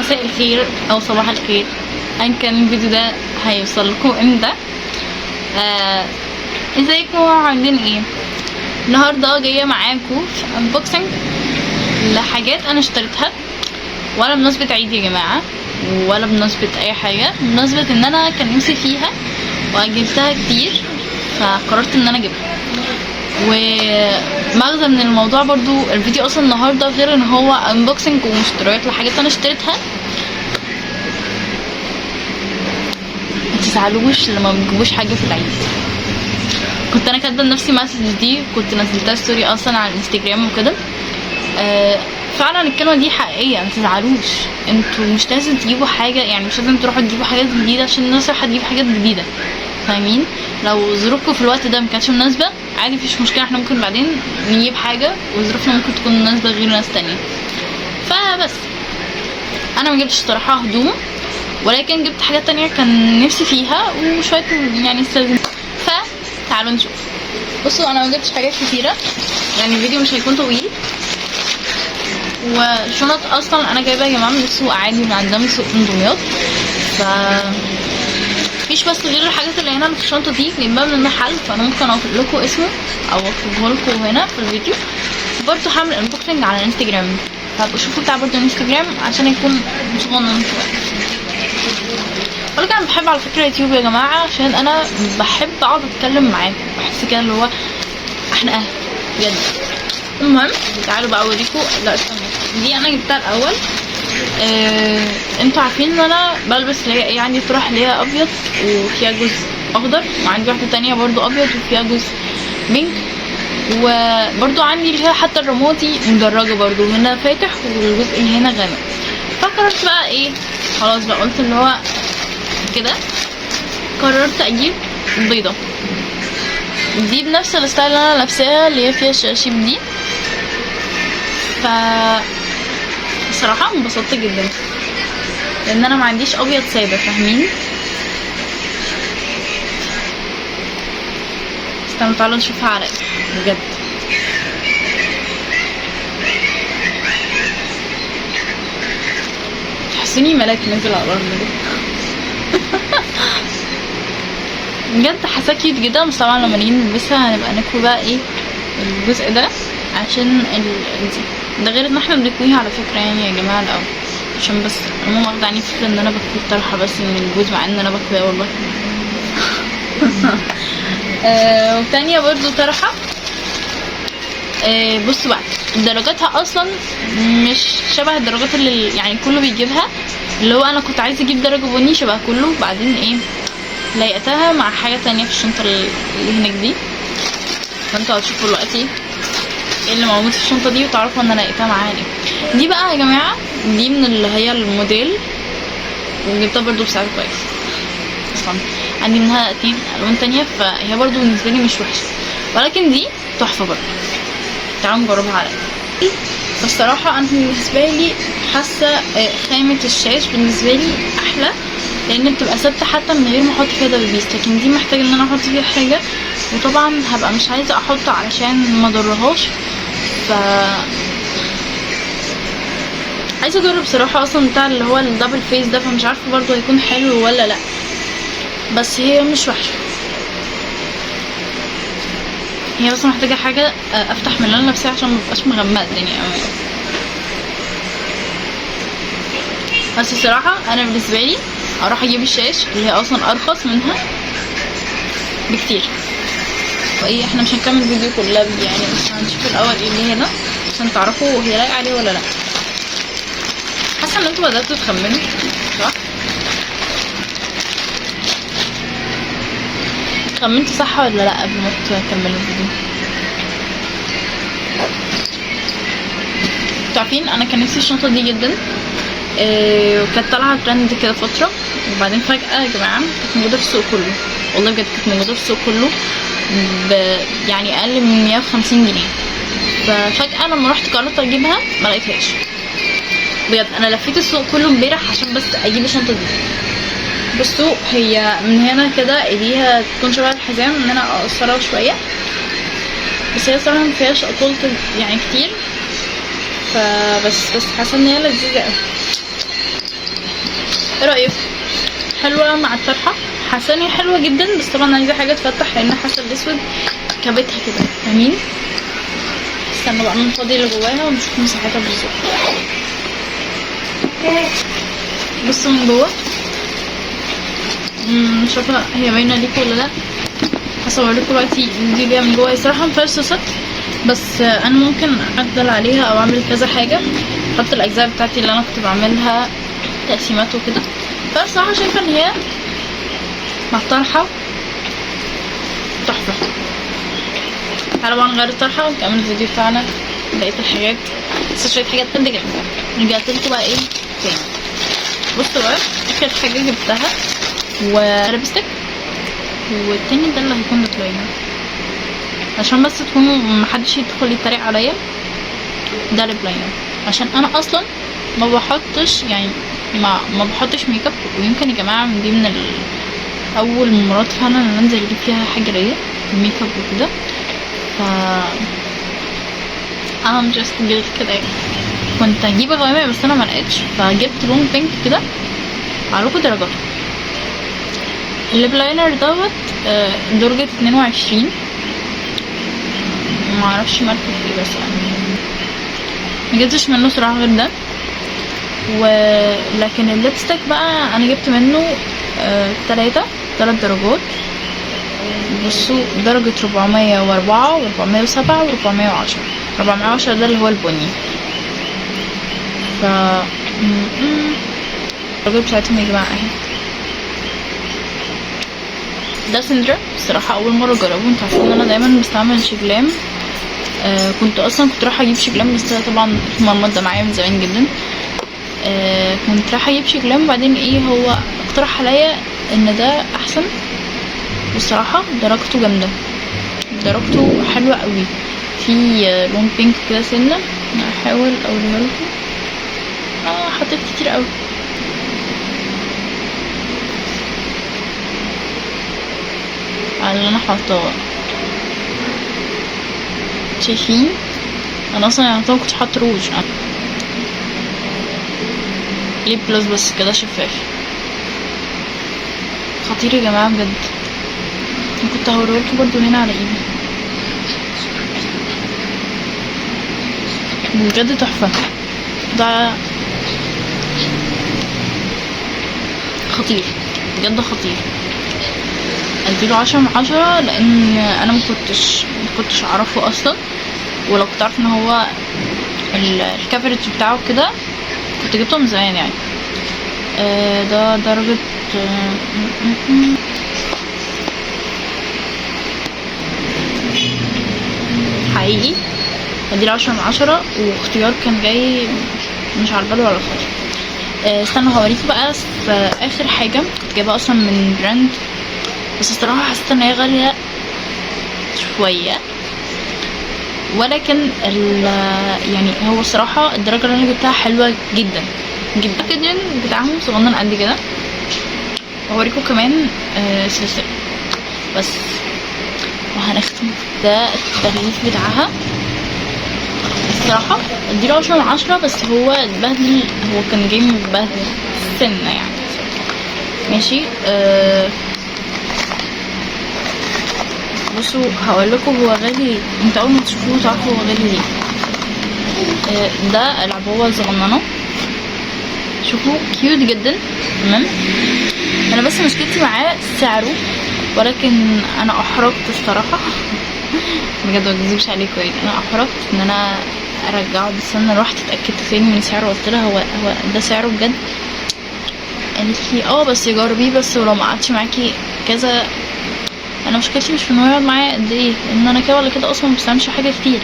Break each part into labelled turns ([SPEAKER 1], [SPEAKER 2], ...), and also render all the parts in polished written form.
[SPEAKER 1] مساء الخير او صباح الخير ان كان الفيديو ده هيوصل لكم امتى. ازيكم عاملين ايه؟ النهارده جايه معاكم في انبوكسنج لحاجات انا اشتريتها، ولا بمناسبه عيد يا جماعه ولا بمناسبه اي حاجه، بمناسبه ان انا كان نفسي فيها واجلتها كتير فقررت ان انا اجيبها. ومغزى من الموضوع برضو الفيديو اصلا النهارده غير ان هو انبوكسنج ومشتريات لحاجات انا اشتريتها. متزعلوش لما بتجيبوش حاجه في العيد. كنت انا كاتبه لنفسي مسج دي، كنت نزلتها ستوري اصلا على الانستجرام وكده. فعلا الكلمه دي حقيقيه، متزعلوش. انتوا مش لازم تجيبوا حاجه، يعني مش لازم تروحوا تجيبوا حاجات جديده عشان الناس رايحه تجيب حاجات جديده، فاهمين؟ لو ظروفكم في الوقت ده مكانتش مناسبه عادي، مفيش مشكله، احنا ممكن بعدين نجيب حاجه وظروفنا ممكن تكون مناسبه غير ناس تانية. فبس انا ما جبتش صراحه هدوم، ولكن جبت حاجات تانية كان نفسي فيها وشويه يعني استلزم. فتعالوا نشوف. بصوا انا ما جبتش حاجات كتيره، يعني الفيديو مش هيكون طويل. وشنط اصلا انا جايبها يا جماعه من السوق عادي، من عندنا من سوق من دمياط. مفيش بس غير الحاجات اللي هنا في الشنطه دي جايبها من المحل، فانا ممكن اكتب لكم اسمه او اكتبه لكم هنا في الفيديو. برضه هعمل انبوكسنج على الانستجرام، فابقوا شوفوا بتاع برضه الانستجرام عشان يكون صغنن شويه. ولكن انا بحب على فكره يوتيوب يا جماعه، عشان انا بحب اقعد اتكلم معاكم، بحس كده اللي هو احنا اهل بجد. المهم تعالوا بقى اوريكم. لا استنى، دي انا جبتها الاول. انتوا عارفين ان انا بلبس اللي هي ايه، عندي طرح اللي هي ابيض وفيها جزء اخضر، وعندي واحده تانية برضو ابيض وفيها جزء بينك، وبرضو عندي اللي هي حتى الرمادي مدرجه برضو، هنا فاتح والجزء اللي هنا غامق. فقررت بقى ايه، خلاص بقى قلت اللي هو كده، قررت اجيب بيضه دي بنفس الستايل اللي انا لابساها اللي هي فيها الشراشيب دي. ف بصراحه انبسطت جدا لان انا ما عنديش ابيض ساده، فاهمين؟ استنوا تعالوا نشوفها على ايه بجد. تحسوني ملاك نازل على الارض بجد، حاسه كيوت جدا. بس طبعا لما نيجي نلبسها هنبقى نكوي بقى ايه الجزء ده عشان ده غير ان احنا بنكويها على فكره يعني يا جماعه الاول، عشان بس ماما واخده عني فكره ان انا بكوي الطرحه بس من الجوز، مع ان انا بكويها والله. وتانية برضو طرحه. بصوا بقى درجاتها اصلا مش شبه الدرجات اللي يعني كله بيجيبها، اللي هو انا كنت عايزه اجيب درجه بني شبه كله، بعدين ايه لقيتها مع حاجه تانية في الشنطه اللي هناك دي. فانتوا هتشوفوا دلوقتي ايه اللي موجود في الشنطه دي وتعرفوا ان انا لقيتها معايا ليه. دي بقى يا جماعه دي من اللي هي الموديل، وجبتها برضو بسعر كويس. اصلا عندي منها 2 الوان تانية، فهي برضو بالنسبه لي مش وحشه، ولكن دي تحفه برضو. تعالوا نجربها على ايه. فالصراحه انا بالنسبه لي حاسه خامه الشاش بالنسبه لي احلى، لان بتبقى ثابته حتى من غير ما احط فيها دبابيس، لكن دي محتاجه ان انا احط فيها حاجه، وطبعا هبقى مش عايزه احط علشان ما اضرهاش. ف عايزه اجرب صراحه اصلا بتاع اللي هو الدبل فيس ده، فمش عارفه برضو هيكون حلو ولا لا، بس هي مش وحشه. هي بس محتاجه حاجه افتح من اللي انا لابساه عشان مبقاش مغمقه الدنيا اوي. بس الصراحه انا بالنسبه لي اروح اجيب الشاش اللي هي اصلا ارخص منها بكتير. وايه احنا مش هنكمل الفيديو كلها يعني، بس هنشوف الاول ايه اللي هنا عشان تعرفوا هي لايقه عليه ولا لا. حاسه ان انتوا بداتوا تخمنوا صح؟ خمنتوا صح ولا لا قبل ما تكملوا الفيديو؟ انتوا عارفين انا كان نفسي الشنطه دي جدا، وكانت طالعه ترند كده فتره، وبعدين فجاه يا جماعه كانت موجوده في السوق كله، والله بجد كانت موجوده في السوق كله يعني اقل من 150 جنيه. ففجاه لما رحت قررت اجيبها ما لقيتهاش بجد. انا لفيت السوق كله امبارح عشان بس اجيب الشنطه دي. بصوا هي من هنا كده ايديها تكون شبه الحزام، ان انا اقصرها شويه، بس هي صراحه مفيهاش اطول يعني كتير، فبس حاسه ان هي لذيذه قوي. ايه رايك؟ حلوه مع الطرحه، حاسه ان هي حلوه جدا، بس طبعا عايزه حاجه تفتح لان حاسه الاسود كبتها كده، فاهمين؟ استنى بقى نفضي اللي جواها ونشوف مساحتها بالظبط. بصوا من جوه، مش عارفه هي باينه ليكوا ولا لا، هصورلكوا دلوقتي دي ليها من جوه. الصراحه مفيهاش صوصات، بس انا ممكن اعدل عليها او اعمل كذا حاجه، احط الاجزاء بتاعتي اللي انا كنت بعملها تقسيمات وكده. فانا الصراحه شايفه ان هي مع الطرحه تحفه. تعالوا بقى نغير الطرحه ونكمل الفيديو بتاعنا بقيه الحاجات، بس شويه حاجات قد كده. رجعت لكم بقى ايه تاني. بصوا بقى اخر حاجه جبتها ولبستك، والتاني ده اللي هيكون ديبلاينر عشان بس تكونوا محدش يدخل يتريق عليا. ده ليبلاينر عشان انا اصلا ما بحطش يعني ما بحطش ميك اب، ويمكن يا جماعه دي من اول مرات فعلا انا انزل اجيب فيها حاجه ليا ميك اب وكده. ف I'm just guilt كده يعني. كنت هجيب غوامق بس انا ما لقيتش، فجبت لون بينك كده عليكم درجاته. الليبلاينر دوت درجة 22، معرفش ماركة ايه، بس يعني مجبتش منه صراحة غير ده. ولكن الليبستيك بقى انا جبت منه 3 درجات. بصوا درجة 404 و407 و410. 410 ده اللي هو البني. ف الدرجات بتاعتهم يا جماعة اهي. ده سندرا، الصراحة اول مرة اجربه. انتوا عارفين ان انا دايما بستعمل شجلام. كنت رايحة اجيب شجلام، بس طبعا المرمط ده معايا من زمان جدا. كنت رايحة اجيب شجلام، وبعدين ايه هو اقترح عليا ان ده احسن، والصراحة درجته جامدة، درجته حلوة قوي. في لون بينك كده سنة، هحاول اوريها لكم. حطيت كتير قوي. على اللي انا حاطاه، شايفين؟ انا اصلا يعني كنت حاطه روج ليب بلس بس كده شفاف. خطير يا جماعه بجد. كنت هوريلكوا برضو هنا على ايدي، بجد تحفه. ده خطير بجد خطير. اديله 10/10 لان انا مكنتش اعرفه اصلا، ولو كنت عارفه ان هو الكفرج بتاعه كده كنت جبته من زمان يعني. ده درجة حقيقي اديله 10/10، واختيار كان جاي مش على البال ولا خالص. استنوا هوريكم بقى في اخر حاجة كنت جايبها اصلا من براند، بس الصراحة حسيت ان هي غالية شوية، ولكن يعني هو الصراحة الدرجة اللي انا جبتها حلوة جدا جدا. الباكجينج بتاعهم صغنن قد كده. هوريكم كمان سلسلة بس، وهنختم. ده التغليف بتاعها الصراحة اديله 10/10، بس هو اتبهدل، هو كان جاي متبهدل سنة يعني. ماشي. بصوا هقولكوا هو غالي، انتوا اول ما تشوفوه تعرفوا هو غالي ليه. ده العبوة الصغننة، شوفوا كيوت جدا. تمام. انا بس مشكلتي معاه سعره، ولكن انا احرجت الصراحة بجد ما اكذبش عليكم يعني، انا احرجت ان انا ارجعه، بس انا رحت اتاكدت تاني من سعره، قلت لها هو ده سعره بجد؟ قالت لي بس جربيه بس، ولو ما قعدش معاكي كذا. انا مشكلتي مش في ان هو يقعد معايا قد ايه، لان انا كده ولا كده اصلا مبستعملش حاجه كتير،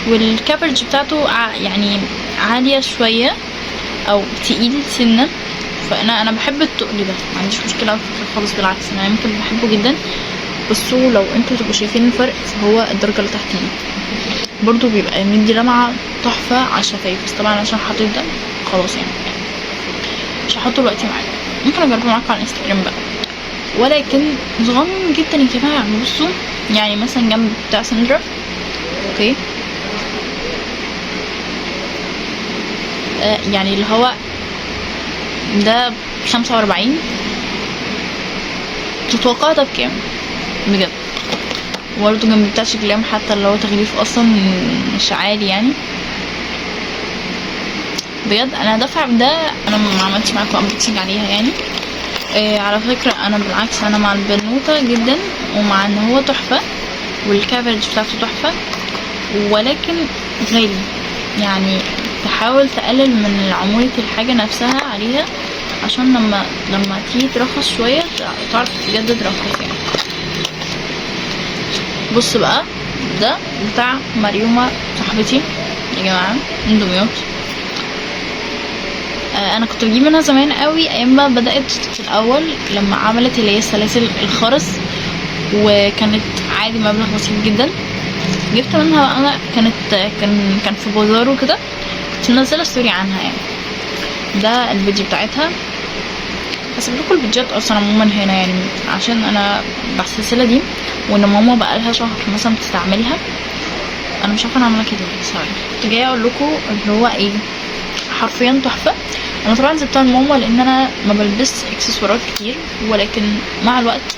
[SPEAKER 1] والكفرج بتاعته يعني عاليه شويه او تقيل سنه. فانا بحب التقل ده، ما عنديش مشكله على فكره خالص، بالعكس انا يمكن بحبه جدا. بصوا لو انتوا تبقوا شايفين الفرق، فهو الدرجه اللي تحت دي برضو بيبقى مدي لمعه تحفه على الشفايف، بس طبعا عشان حطيت ده خلاص يعني مش هحطه دلوقتي معاكم، ممكن اجربه معاكم على الانستجرام بقى. ولكن صغنن جدا يا جماعه. بصوا يعني مثلا جنب بتاع سندرا، اوكي، يعني اللي هو ده 45. تتوقع ده بكام بجد؟ برضه جنب بتاع شكلهم حتى اللي هو تغليف اصلا مش عالي يعني بجد. انا دافعه بده، انا ما عملتش معاكم انبوكسنج عليها يعني. على فكره انا بالعكس انا مع البنوته جدا، ومع ان هو تحفه والكافرج بتاعته تحفه، ولكن غالي يعني. تحاول تقلل من عمولة الحاجة نفسها عليها، عشان لما تيجي ترخص شوية تعرف بجد ترخص يعني. بص بقى، ده بتاع مريومة صاحبتي يا جماعة من دمياط. انا كنت بجيب منها زمان قوي ايام ما بدأت في الاول، لما عملت اللي هي السلاسل الخرز، وكانت عادي مبلغ بسيط جدا. جبت منها بقى انا، كان في بازار وكده، كنت منزله ستوري عنها يعني. ده الفيديو بتاعتها، هسيب لكم الفيديوهات اصلا عموما هنا يعني، عشان انا بالسلسله دي، وان ماما بقى لها شهر مثلا بتستعملها. انا مش عارفه انا عامله كده ثواني، كنت جايه اقول لكم اللي هو ايه، حرفيا تحفه. انا طبعا سبتها لماما لان انا ما بلبس اكسسوارات كتير، ولكن مع الوقت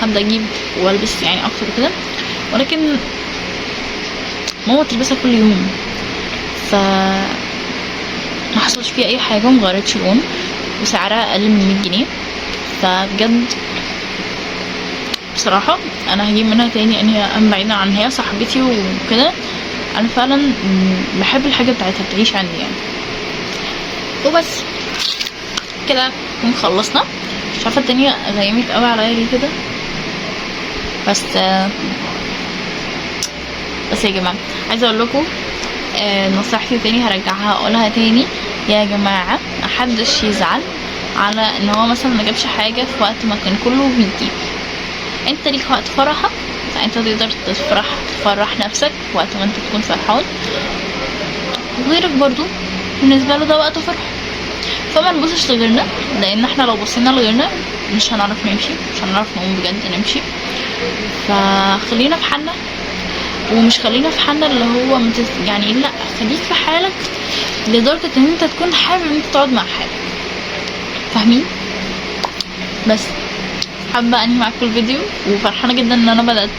[SPEAKER 1] هبدا اجيب والبس يعني اكتر كده، ولكن ماما تلبسها كل يوم، ف ما حصلش فيها اي حاجه ومغيرتش لون، وسعرها اقل من 100 جنيه. فبجد بصراحه انا هجيب منها تاني، ان هي بعيدا عن هي صاحبتي وكده، انا فعلا بحب الحاجه بتاعتها بتعيش عندي يعني. وبس كده نكون خلصنا. مش عارفه الدنيا غيمت قوي عليا ليه كده، بس يا جماعه عايزه اقول لكم نصيحتي تاني هرجعها اقولها تاني يا جماعه، محدش يزعل على ان هو مثلا ما جابش حاجه في وقت ما كان كله بيجيب. انت ليك وقت فرحك، فانت تقدر تفرح نفسك في وقت ما انت تكون فرحان، وغيرك برضو بالنسبه له ده وقت فرح. فما نبصش لغيرنا، لان احنا لو بصينا لغيرنا مش هنعرف نمشي، مش هنعرف نقوم بجد نمشي. فخلينا في حالنا، ومش خلينا في حالنا اللي هو يعني لا، خليك في حالك لدرجه ان انت تكون حابب ان انت تقعد مع حالك، فاهمين؟ بس حابه انهي معاكم الفيديو، وفرحانه جدا ان انا بدات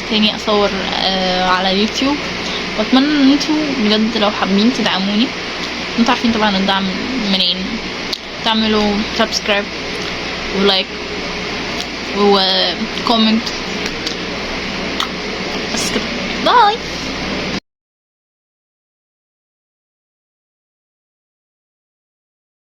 [SPEAKER 1] تاني اصور على اليوتيوب، واتمنى ان انتوا بجد لو حابين تدعموني، انتوا عارفين طبعا الدعم منين، تعملوا سبسكرايب ولايك وكومنت. بس كده، باي.